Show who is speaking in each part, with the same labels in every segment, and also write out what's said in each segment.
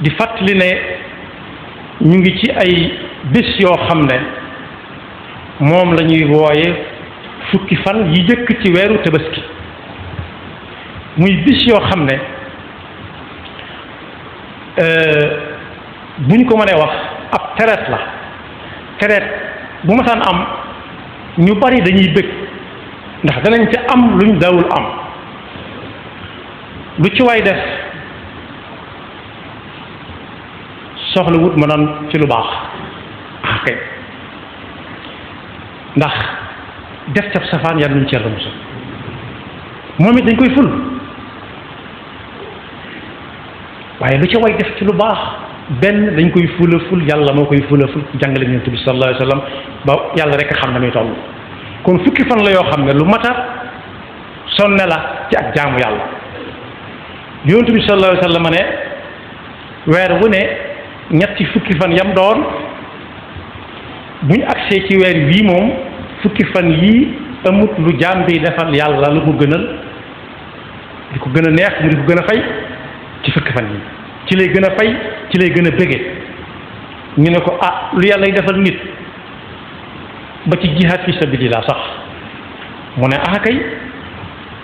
Speaker 1: di fàttali ne ñu ngi ci ay bés yoo xam ne moom la ñuy wooye fukki fan yi jëkk ci weeru tabaski muy bis yoo xam ne bu ñu ko mënee wax ab tereet la tereet bu ma saan am ñu bari dañuy bëgg ndax danañ ca am luñ daawul am lu ci waay def soxla wut ma doon ci lu baax kay ndax def ca safaan yàlla nuñ ci yàlla musal moom it dañ koy ful waaye lu ci way def ci lu baax benn dañ koy fula ful yàlla moo koy fula ful jàngale Yonent bi sallallahu alayhi wa sallam ba yàlla rek xam na muy toll kon fukki fan la yoo xam ne lu mata sonne la ci ak jaamu yàlla Yonent bi sallallahu alayhi wa sallam ne weer wu ne ñetti fukki fan yam doon bu ñu agsee ci weer wii moom fukki fan yii amut lu jaam bi defal yàlla lu ko gënal di ko gën a neex mu di ko gën a fay ci fukki fan yii ci lay gën a fay ci lay gën a bëgge ñu ne ko ah lu yàlla y defal nit ba ci jihaad fi sabilillah sax mu ne ah kay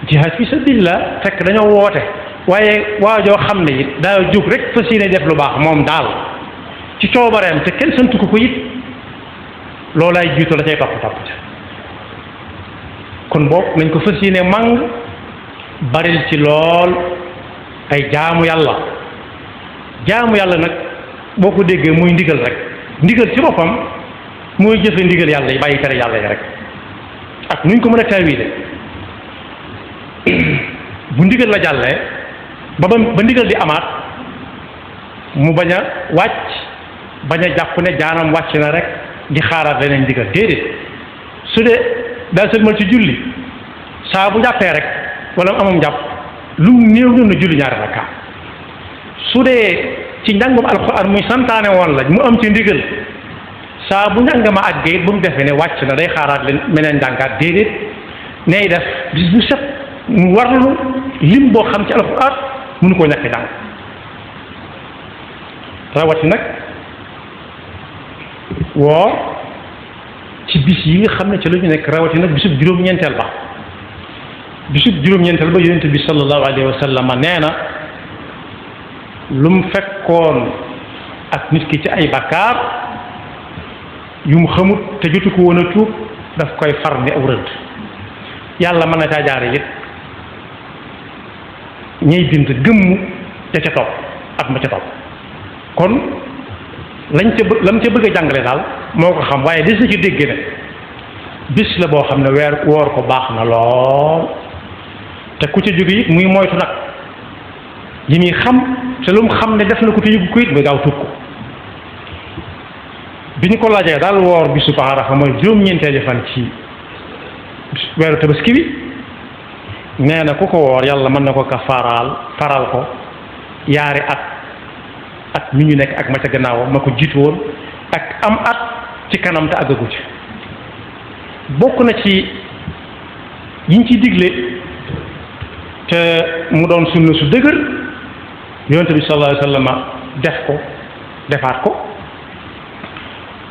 Speaker 1: jihaad fi sabilillah fekk dañoo woote waaye waajoo xam ne it daa jóg rek fas yéene def lu baax moom daal ci coobareem te kenn santu ko it loolaay jiitu la cay topp ca kon boog nañ ko fas yéene màng baril ci lool ay jaamu yàlla nag boo ko déggee muy ndigal rek ndigal ci boppam mooy jëfe ndigal yàlla yi bàyyi tere yàlla yi rek ak nuñ ko mën a taawile bu ndigal la jàllee ba ndigal di amaat mu bañ a wàcc bañ a jàpp ne jaanam wàcc na rek di xaaraat leneen ndigal déedéet su dee daa sëlmal ci julli saa bu jàppee rek wala amam jàpp lu néew na julli ñaari rakka su dee ci njàngum alxuraan muy santaane woon la mu am ci ndigal saa bu njàng ma àggee bu mu defee ne wàcc na day xaaraat leen meneen njàngaat déedéet nay def bis bu set mu warlu lim boo xam ci alxuraan mënu koo ñàkk jàng rawati nag woor ci bis yi nga xam ne ci la ñu nekk rawati nag bisub juróom-ñeenteel ba yonent bi sallallahu alayhi wa sallam nee na lu mu fekkoon ak nit ki ci ay bakkaar yu mu xamut te jotu ko woon a tuub daf koy far ni aw rëdd yàlla mën na caa jaare it ñay bind gëmmu ca topp ak ma ca topp kon lam ca bëgg a jàngale daal moo ko xam waaye des na ci dégg ne bis la boo xam ne woor ko baax na lool te ku ca jóge it muy moytu nag yi muy xam te lu mu xam ne def na ko te yëgu ko it muy gaaw tuub ko bi ñu ko laajee daal woor bisu Arafa mooy juróom-ñeenteeli fan ci weeru tabaski bi nee na ku ko woor yàlla mën na ko faral ko yaari at mi ñu nekk ak ma ca gannaawam ma ko jiitu woon ak am at ci kanam te àggagu ci bokk na ci yiñ ci digle te mu doon sunna su dëgër yonent bi sallallahu alayhi wa sallam defaat ko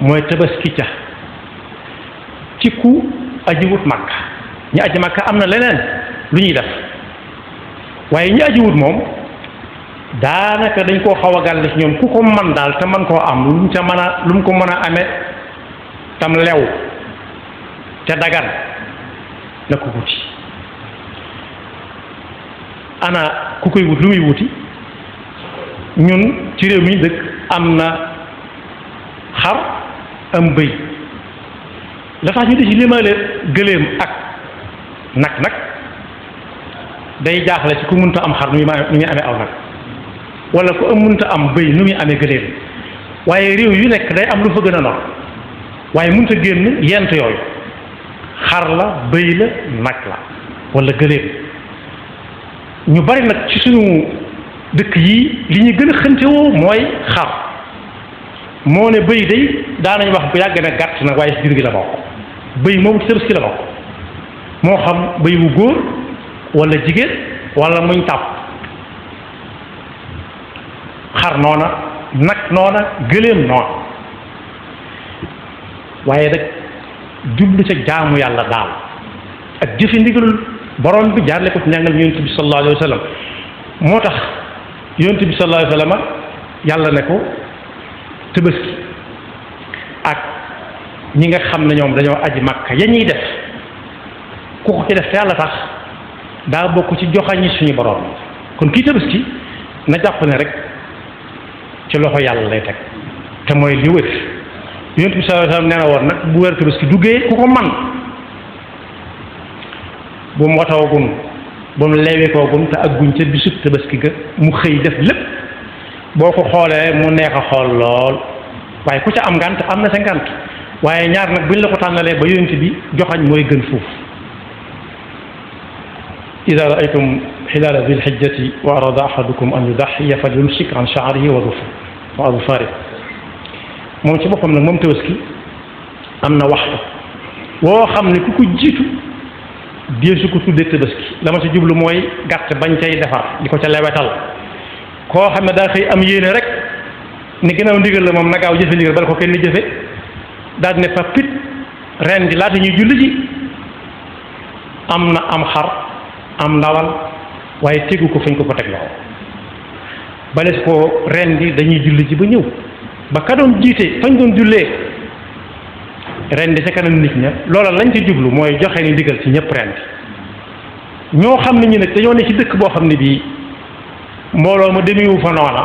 Speaker 1: mooy tabaski ca ci ku ajiwut Makka ñi aji Makka am na leneen lu ñuy def waaye ñi ajiwut moom daanaka dañ koo xaw a gàll ci ñoom ku ko man daal te man koo am lu mu ko mën a amee tam lew te dagan na ko wuti ana ku koy wut lu muy wuti ñun ci réew mi dëkk am na xar am bëy la tax ñu di ci limaale gëléem ak nag day jaaxle ci ku mënta am xar nu muy amee aw nag wala ku mënta am bëy nu muy amee gëléem waaye réew yu nekk day am lu fa gën a nor waaye mënta génn yent yooyu xar la bëy la nag la wala gëléem ñu bari nag ci suñu dëkk yi li ñu gën a xëntewoo mooy xar moo ne bëy day daanañ wax bu yàgg ne gàtt na waaye si jur gi la bokk bëy moom ci Tabaski la bokk moo xam bëy bu góor wala jigéen wala muñ tàpp xar noona nag noona gëléem noona waaye nag jublu ca jaamu yàlla daal ak jëfe ndigalul borom bi jaarle ko ci njàngal yonent bi sallallahu alayhi wa sallam moo tax yonent bi sallallahu alayhi wa sallam yàlla ne ko Tabaski ak ñi nga xam ne ñoom dañoo aji Makka ya ñuy def ku ko ci def te yàlla tax daa bokk ci joxañi suñu borom kon kii Tabaski na jàpp ne rek ci loxo yàlla lay teg te mooy li wër yonent bi sallallahu alayhi wa sallam nee na woon nag bu weer Tabaski duggee ku ko man bu mu watoogun bu mu leewikoogun te agguñ ca bisub Tabaski ga mu xëy def lépp boo ko xoolee mu neex a xool lool waaye ku ca am ngànt am na sa ngànt waaye ñaar nag buñ la ko tànnalee ba yonent bi joxañ mooy gën foofu ida raaytum xilaala dil xijjati wa arada ahadukum an yudaxiya fal yumsik an shaarihi wa adfaarihi moom ci boppam nag moom Tabaski am na waxtu woo xam ne ku ko jiitu deesu ko tuddee Tabaski la ma ci jublu mooy gàtt bañ cay defar di ko ca lewetal koo xam ne daa xëy am yéene rek ni ginnaaw ndigal la moom na gaaw jëfe ndigal bala ko kenn jëfe daal ne fa pit ren di laata ñuy julli ji am na am xar am ndawal waaye tegu ko fañ ko teg loxo bales ko ren di dañuy julli ji ba ñëw ba ka doon jiite fañ doon jullee ren di ca kanam nit ña loola lañ ci jublu mooy joxe ni ndigal ci ñëpp ren di ñoo xam ne ñu nag dañoo ne ci dëkk boo xam ne bii mbooloo ma demewu fa noona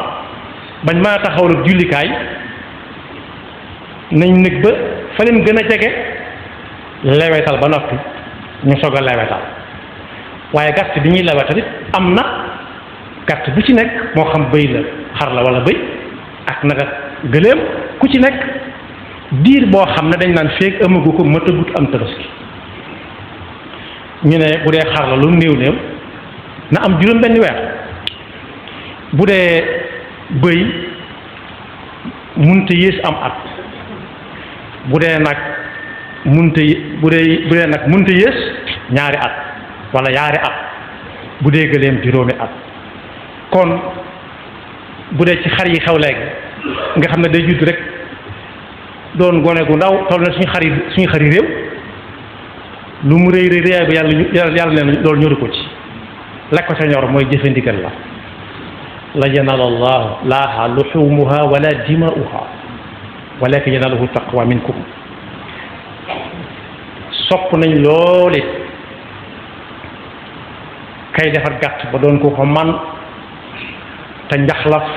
Speaker 1: bañ mën a taxawal jullikaay nañ nekk ba fa leen gën a jege lewetal ba noppi ñu soog a lewetal waaye gàtt bi ñuy lewetal it am na gàtt bu ci nekk moo xam bëy la xar la wala bëy ak nag ak gëléem ku ci nekk diir boo xam ne dañ naan feeg amagu ko matagut am Tabaski ñu ne bu dee xar la lu néew néew na am juróom benn weer bu dee bëy munta yées am at bu dee nag munta yées ñaari at wala yaari at bu dee gëléem juróomi at kon bu dee ci xar yi xew léegi nga xam ne day judd rek doon gone gu ndaw toll na suñu xari réew lu mu rëy rëy rëyaay ba yàlla ne loolu ñoru ko ci la ko ca ñor mooy jëfe ndigal la yanala laaha luxumuha wala dimauha walakin yanaluhu taqwa minkum sopp nañ loole kay defar gàtt ba doon ko man te njaxlaf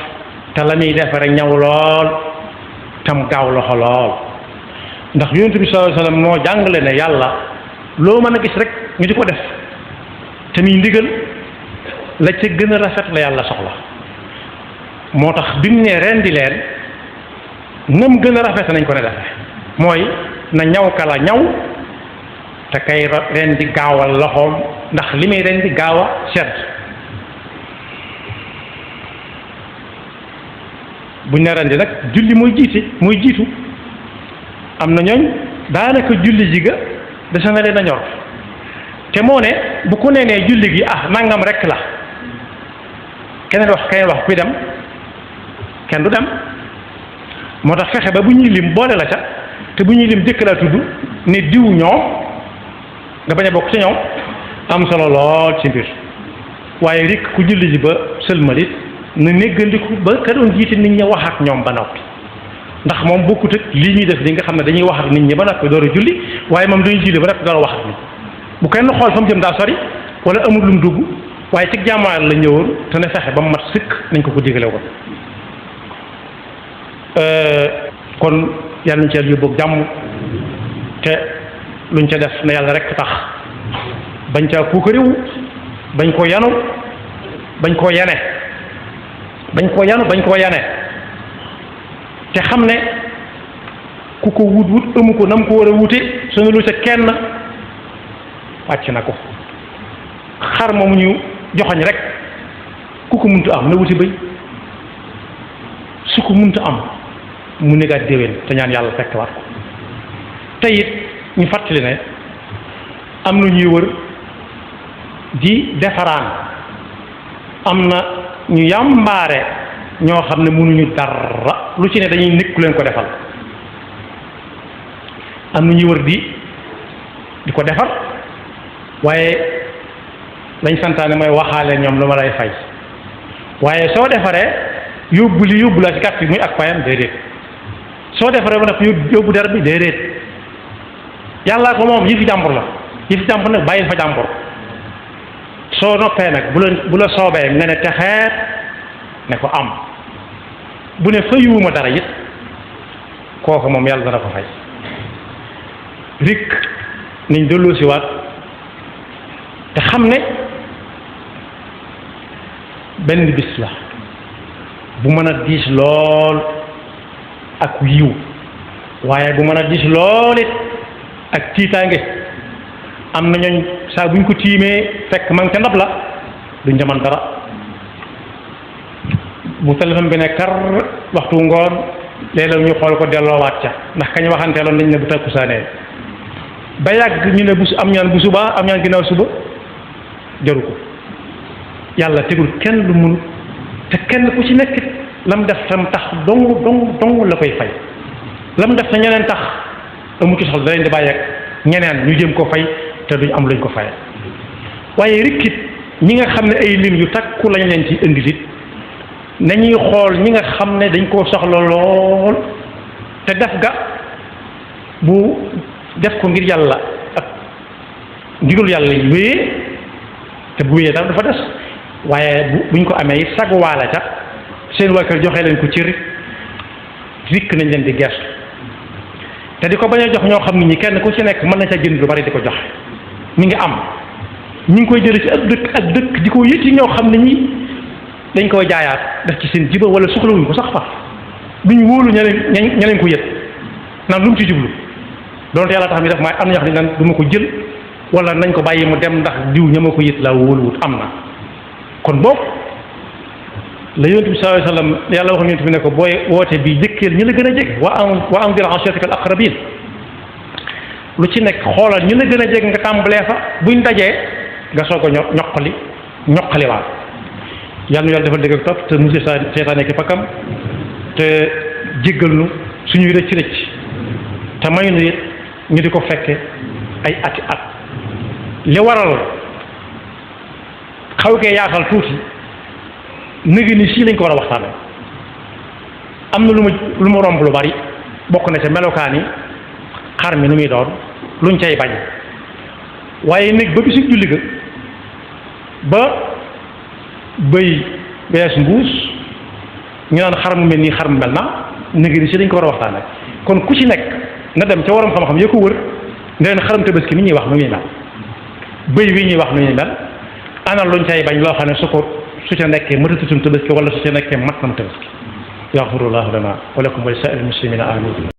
Speaker 1: te la muy defare ñaw lool tam gaaw loxo lool ndax yonent bi sallallahu alayhi wasallam moo jàngale ne yàlla loo mën a gis rek ñu di ko def te muy ndigal la ca gën a rafet la yàlla soxla moo tax bi mu ne rendi leen nam gën a rafet nañ ko ne defe mooy na ñaw kala ñaw te kay rendi gaawal loxoom ndax li muy rendi gaaw a sedd buñ ne rendi nag julli mooy jiitu am na ñooñ daanaka julli ji ga dese na leen a ñor te moo ne bu ko nee julli gi nangam rek la keneen wax kuy dem kenn du dem moo tax fexe ba bu ñuy lim boole la ca te bu ñuy lim jëkk laa tudd ne diw ñoom nga bañ a bokk ci ñoom am solo lool ci mbir waaye rek ku julli ji ba sëlmalit na néggandiku ba ka doon jiite nit ñi wax ak ñoom ba noppi ndax moom bokkut ak lii ñuy def li nga xam ne dañuy wax ak nit ñi ba noppi door a julli waaye moom dañuy julli ba noppi door a wax ak nit bu kenn xool fa mu jëm daa sori wala amul lu mu dugg waaye ci jàmmaar la ñëwoon te ne fexe ba mu mat sëkk nañ ko digale woon kon yàlla nañ ci yàlla yóbbu ak jàmm te luñ ca def na yàlla rek tax bañ caa puukariwu bañ koo yanu bañ koo yane te xam ne ku ko wut amu ko nam ko war a wute suñu lu ca kenn wàcc na ko xar moomu ñu joxoñ rek ku ko muntu am na wuti bëy su ko muntu am mu négaat déwén te ñaan yàlla fekk waat ko te it ñu fàttali ne am na ñuy wër di defaraan am na ñu yàmbaare ñoo xam ne mënuñu dara lu ci ne dañuy nekk ku leen ko defal am na ñuy wër di ko defar waaye lañ santaane mooy waxaale ñoom lu ma lay fay waaye soo defaree yóbbu li yóbbu la ci kàtt bi muy ak payam déedéet soo defaree ba nag yóbbu der bi déedéet yàllaa ko moom yi fi jàmbur la yi fi jàmbur nag bàyyil fa jàmbur soo noppee nag bu la soobee nga ne texeet ne ko am bu ne fayuwuma dara it kooku moom yàlla dana ko fay rik niñ delloo si waat te xam ne benn bis la bu mën a diis lool ak yiw waaye bu mën a diis lool it ak tiitaange am na ñooñ saa buñ ko tiimee fekk man ca ndab la duñ jaman dara bu téléphone bi ne kar waxtu ngoon léeg-léeg ñu xool ko delloowaat ca ndax kañ waxanteeloon dañ ne bu takkusaanee ba yàgg ñu ne am ñaan bu subaa am ñaan ginnaaw suba jaru ko yàlla tegul kenn lu mun te kenn ku ci nekk lam def tam tax dong la koy fay lam def te ñeneen tax amu ci soxla da leen di bàyyi ak ñeneen ñu jëm ko fay te duñ am luñ ko fay waaye rikkit ñi nga xam ne ay lim yu takku lañ leen ci indi lit nañuy xool ñi nga xam ne dañ koo soxla lool te def ga bu def ko ngir yàlla ak ngirul yàlla yi wéyee te bu wéyee dara dafa des waaye buñ ko amee it saguwaale ca seen waa kër joxe leen ko ci rikk nañ leen di gestu te di ko bañ a jox ñoo xam ne ñi kenn ku ci nekk mën na ca jënd lu bari di ko joxe mi ngi am ñi ngi koy jële ci ak dëkk di ko yëti ñoo xam ne ñi dañ koy jaayaat def ci seen jiba wala soxlawuñ ko sax fa duñ wóolu ña leen ko yët naan lu mu ci jublu doonte yàlla tax mi def maay am na ñoo xam ne naan du ma ko jël wala nañ ko bàyyi mu dem ndax diw ña ma ko yët laa wóoluwut am na kon boobu la yonent bi sallallahu alayhi wa sallam yàlla waxoon yonent bi ne ko booy woote bi jëkkeel ñi la gën a jege wa anzir ashiratak al aqrabin lu ci nekk xoolal ñi la gën a jege nga tàmbalee fa buñ dajee nga soog a ñoqaliwaat yàlla nu yàlla defal dëgg ak topp te musal seytaane ki pakkam te jéggal nu suñuy rëcc rëcc te may nu it ñu di ko fekke ay ati at li waral xaw kee yaatal tuuti nëgë ni sii lañ ko war a waxtaane am na lu ma romb lu bari bokk na ca melokaan yi xar mi nu muy doon luñ cay bañ waaye nag ba bisu julli ga ba bëy bees mbuus ñu naan xar mu mel nii xar mu mel na nëgë ni sii lañ ko war a waxtaane kon ku ci nekk na dem ca waram xam-xam ya ko wër ne leen xaram tabaski mi ñuy wax nu ñuy mel bëy wi ñuy wax nu ñuy mel ana luñ cay bañ loo xam ne su ca nekkee matatutum tabaski wala su ca nekkee mat nam tabaski yaxfirullahu lana wa lakum wa li saa'iril muslimina amin